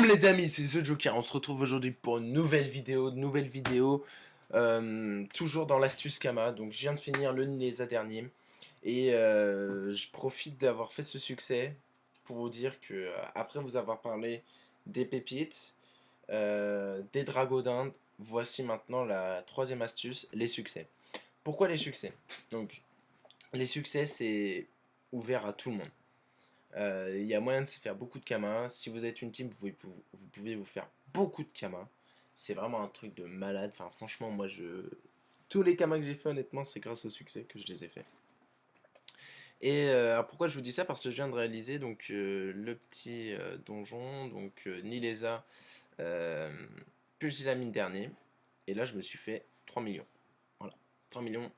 Boum les amis, c'est The Joker, on se retrouve aujourd'hui pour une nouvelle vidéo, toujours dans l'astuce Kama, donc je viens de finir le Nilesa dernier, et je profite d'avoir fait ce succès pour vous dire que, après vous avoir parlé des pépites, des dragons d'Inde, voici maintenant la troisième astuce, les succès. Pourquoi les succès? Donc, les succès c'est ouvert à tout le monde. Il y a moyen de se faire beaucoup de kamas. Si vous êtes une team, vous pouvez vous faire beaucoup de kamas. C'est vraiment un truc de malade. Enfin, franchement, moi, tous les kamas que j'ai fait, honnêtement, c'est grâce au succès que je les ai fait. Et alors pourquoi je vous dis ça? Parce que je viens de réaliser donc le petit donjon, donc Nilesa, Pulsilamine dernier. Et là, je me suis fait 3 millions. Voilà. 3 millions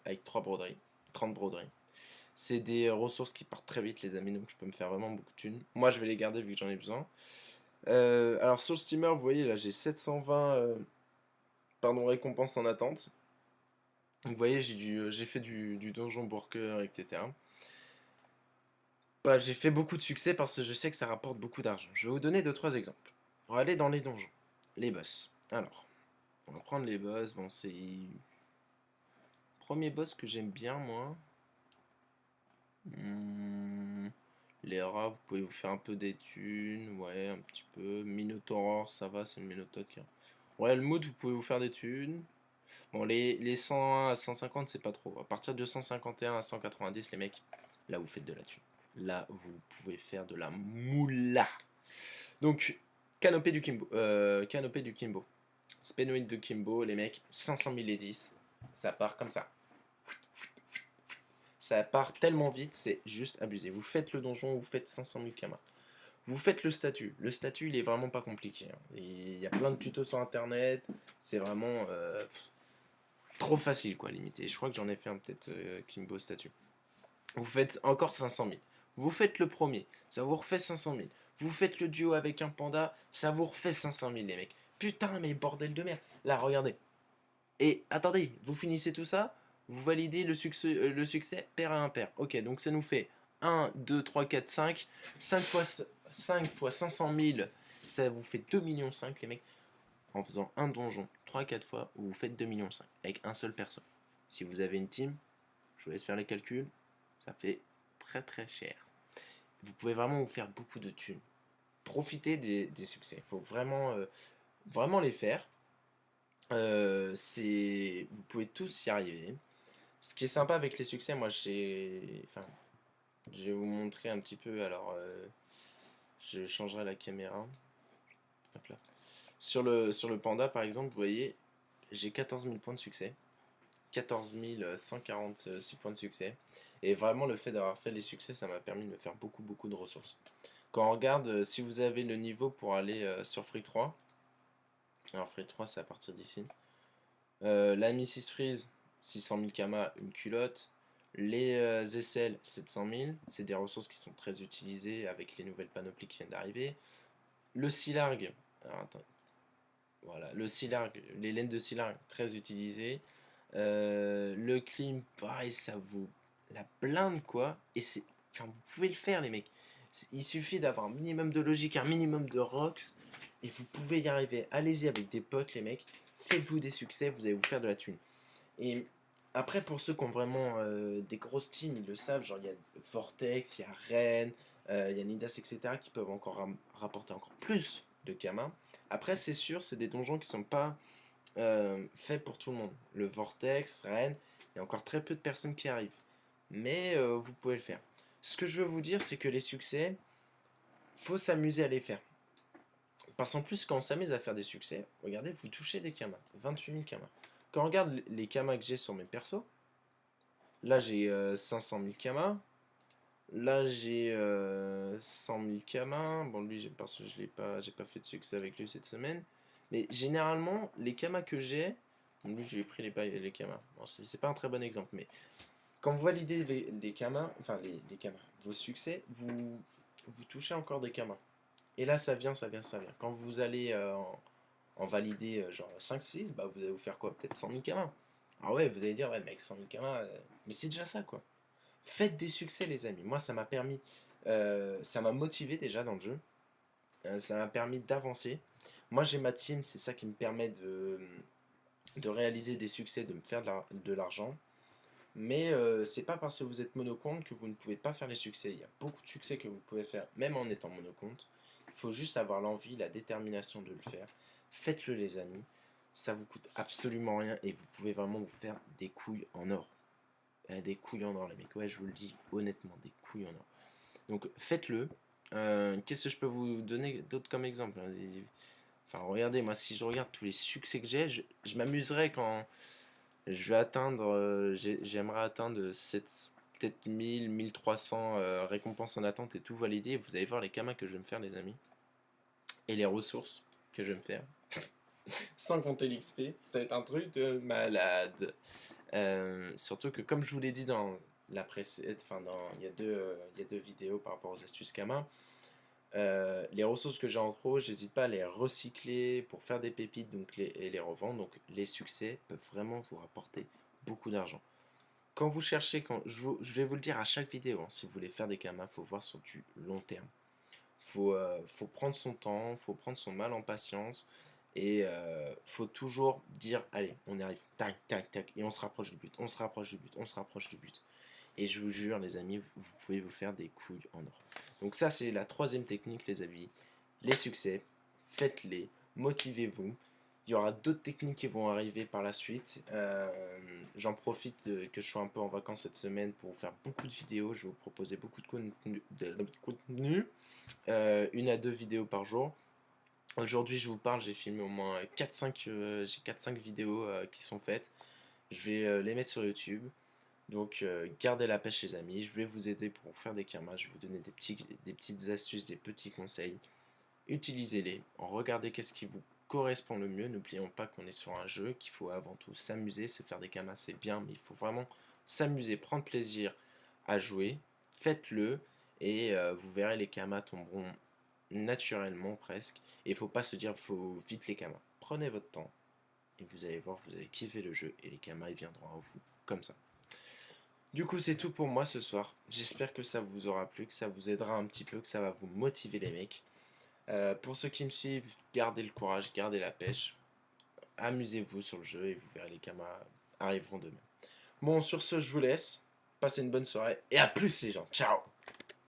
avec 3 broderies. 30 broderies. C'est des ressources qui partent très vite les amis, donc je peux me faire vraiment beaucoup de thunes. Moi je vais les garder vu que j'en ai besoin. Alors sur le steamer, vous voyez là j'ai 720 récompenses en attente. Donc vous voyez j'ai fait du donjon worker, etc. Bah, j'ai fait beaucoup de succès parce que je sais que ça rapporte beaucoup d'argent. Je vais vous donner 2-3 exemples. On va aller dans les donjons. Les boss. Alors, on va prendre les boss. Bon c'est... Premier boss que j'aime bien moi. Les rats, vous pouvez vous faire un peu des thunes, ouais, un petit peu. Minotaur, ça va, c'est le Minotaur qui a... Ouais, le mood, vous pouvez vous faire des thunes. Bon, les 101 à 150, c'est pas trop. À partir de 151 à 190, les mecs, là, vous faites de la thune. Là, vous pouvez faire de la moula. Donc, canopée du Kimbo. Spénoïde de Kimbo, les mecs, 500 000 et 10. Ça part comme ça. Ça part tellement vite, c'est juste abusé. Vous faites le donjon, vous faites 500 000 kamas. Vous faites le statut. Le statut, il est vraiment pas compliqué. Hein. Il y a plein de tutos sur internet. C'est vraiment trop facile, quoi, limité. Je crois que j'en ai fait un peut-être Kimbo statut. Vous faites encore 500 000. Vous faites le premier, ça vous refait 500 000. Vous faites le duo avec un panda, ça vous refait 500 000, les mecs. Putain, mais bordel de merde. Là, regardez. Et attendez, vous finissez tout ça, vous validez le succès pair à impair. Ok, donc ça nous fait 1, 2, 3, 4, 5. 5 fois 500 000, ça vous fait 2,5 millions les mecs. En faisant un donjon 3-4 fois, vous faites 2,5 millions avec un seul personne. Si vous avez une team, je vous laisse faire les calculs, ça fait très cher. Vous pouvez vraiment vous faire beaucoup de thunes. Profitez des succès, il faut vraiment les faire. Vous pouvez tous y arriver. Ce qui est sympa avec les succès, moi enfin, je vais vous montrer un petit peu. Alors, je changerai la caméra. Hop là. Sur le panda, par exemple, vous voyez, j'ai 14 000 points de succès. 14 146 points de succès. Et vraiment, le fait d'avoir fait les succès, ça m'a permis de me faire beaucoup de ressources. Quand on regarde, si vous avez le niveau pour aller sur Free 3, alors Free 3, c'est à partir d'ici. La Mrs Freeze, 600 000 kamas, une culotte. Les aisselles, 700 000. C'est des ressources qui sont très utilisées avec les nouvelles panoplies qui viennent d'arriver. Le Silargue, alors attends, voilà, le Silargue, les laines de Silargue, très utilisées. Le clim, pareil, ça vaut la blinde quoi. Et c'est, enfin, vous pouvez le faire les mecs. Il suffit d'avoir un minimum de logique, un minimum de rocks, et vous pouvez y arriver. Allez-y avec des potes les mecs. Faites-vous des succès, vous allez vous faire de la thune. Et après, pour ceux qui ont vraiment des grosses teams, ils le savent. Genre, il y a Vortex, il y a Ren, il y a Nidas, etc. qui peuvent encore rapporter encore plus de Kama. Après, c'est sûr, c'est des donjons qui sont pas faits pour tout le monde. Le Vortex, Ren, il y a encore très peu de personnes qui arrivent. Mais vous pouvez le faire. Ce que je veux vous dire, c'est que les succès, faut s'amuser à les faire. Parce qu'en plus, quand on s'amuse à faire des succès, regardez, vous touchez des kamas. 28 000 kamas. Quand on regarde les kamas que j'ai sur mes persos, là j'ai 500 000 kamas. Là j'ai 100 000 kamas. Bon, lui, parce que j'ai pas fait de succès avec lui cette semaine. Mais généralement, les kamas que j'ai, lui j'ai pris les kamas. Bon, c'est pas un très bon exemple, mais quand vous validez les kamas, enfin les kamas, vos succès, vous touchez encore des kamas. Et là, ça vient. Quand vous allez en valider genre 5-6, bah vous allez vous faire quoi? Peut-être 100 000 kamas. Ah ouais, vous allez dire, ouais, mec, 100 000 kamas, mais c'est déjà ça, quoi. Faites des succès, les amis. Moi, ça m'a permis, ça m'a motivé déjà dans le jeu. ça m'a permis d'avancer. Moi j'ai ma team, c'est ça qui me permet de réaliser des succès, de me faire de l'argent. Mais c'est pas parce que vous êtes monocompte que vous ne pouvez pas faire les succès. Il y a beaucoup de succès que vous pouvez faire, même en étant monocompte. Il faut juste avoir l'envie, la détermination de le faire. Faites-le les amis. Ça vous coûte absolument rien et vous pouvez vraiment vous faire des couilles en or. Des couilles en or les mecs. Ouais, je vous le dis honnêtement, des couilles en or. Donc faites-le. Qu'est-ce que je peux vous donner d'autre comme exemple, hein? Enfin regardez, moi si je regarde tous les succès que j'ai, je m'amuserais quand je vais atteindre, j'aimerais atteindre peut-être 1300 récompenses en attente et tout validé. Vous allez voir les kamas que je vais me faire les amis. Et les ressources que je vais me faire. Sans compter l'XP, ça va être un truc de malade. Surtout que comme je vous l'ai dit dans la précédente, enfin il y a deux vidéos par rapport aux astuces Kama, les ressources que j'ai en trop, j'hésite pas à les recycler pour faire des pépites et les revendre. Donc les succès peuvent vraiment vous rapporter beaucoup d'argent. Quand vous cherchez, je vais vous le dire à chaque vidéo, hein, si vous voulez faire des Kamas, il faut voir sur du long terme. Faut prendre son temps, faut prendre son mal en patience. Et faut toujours dire, allez, on y arrive, tac, tac, tac, et on se rapproche du but, on se rapproche du but, on se rapproche du but. Et je vous jure, les amis, vous pouvez vous faire des couilles en or. Donc ça, c'est la troisième technique, les amis. Les succès, faites-les, motivez-vous. Il y aura d'autres techniques qui vont arriver par la suite. J'en profite que je sois un peu en vacances cette semaine pour vous faire beaucoup de vidéos. Je vais vous proposer beaucoup de contenu. 1 à 2 vidéos par jour. Aujourd'hui, je vous parle, j'ai filmé au moins 4-5 j'ai 4-5 vidéos qui sont faites. Je vais les mettre sur YouTube. Donc, gardez la pêche, les amis. Je vais vous aider pour faire des kamas. Je vais vous donner des petites astuces, des petits conseils. Utilisez-les. Regardez qu'est-ce qui vous correspond le mieux. N'oublions pas qu'on est sur un jeu, qu'il faut avant tout s'amuser. Se faire des kamas, c'est bien, mais il faut vraiment s'amuser, prendre plaisir à jouer. Faites-le et vous verrez, les kamas tomberont naturellement presque. Et il faut pas se dire, faut vite les kamas. Prenez votre temps et vous allez voir, vous allez kiffer le jeu et les kamas ils viendront à vous comme ça. Du coup, c'est tout pour moi ce soir. J'espère que ça vous aura plu, que ça vous aidera un petit peu, que ça va vous motiver les mecs. Pour ceux qui me suivent, gardez le courage, gardez la pêche. Amusez-vous sur le jeu et vous verrez, les kamas arriveront demain. Bon, sur ce, je vous laisse. Passez une bonne soirée et à plus les gens. Ciao!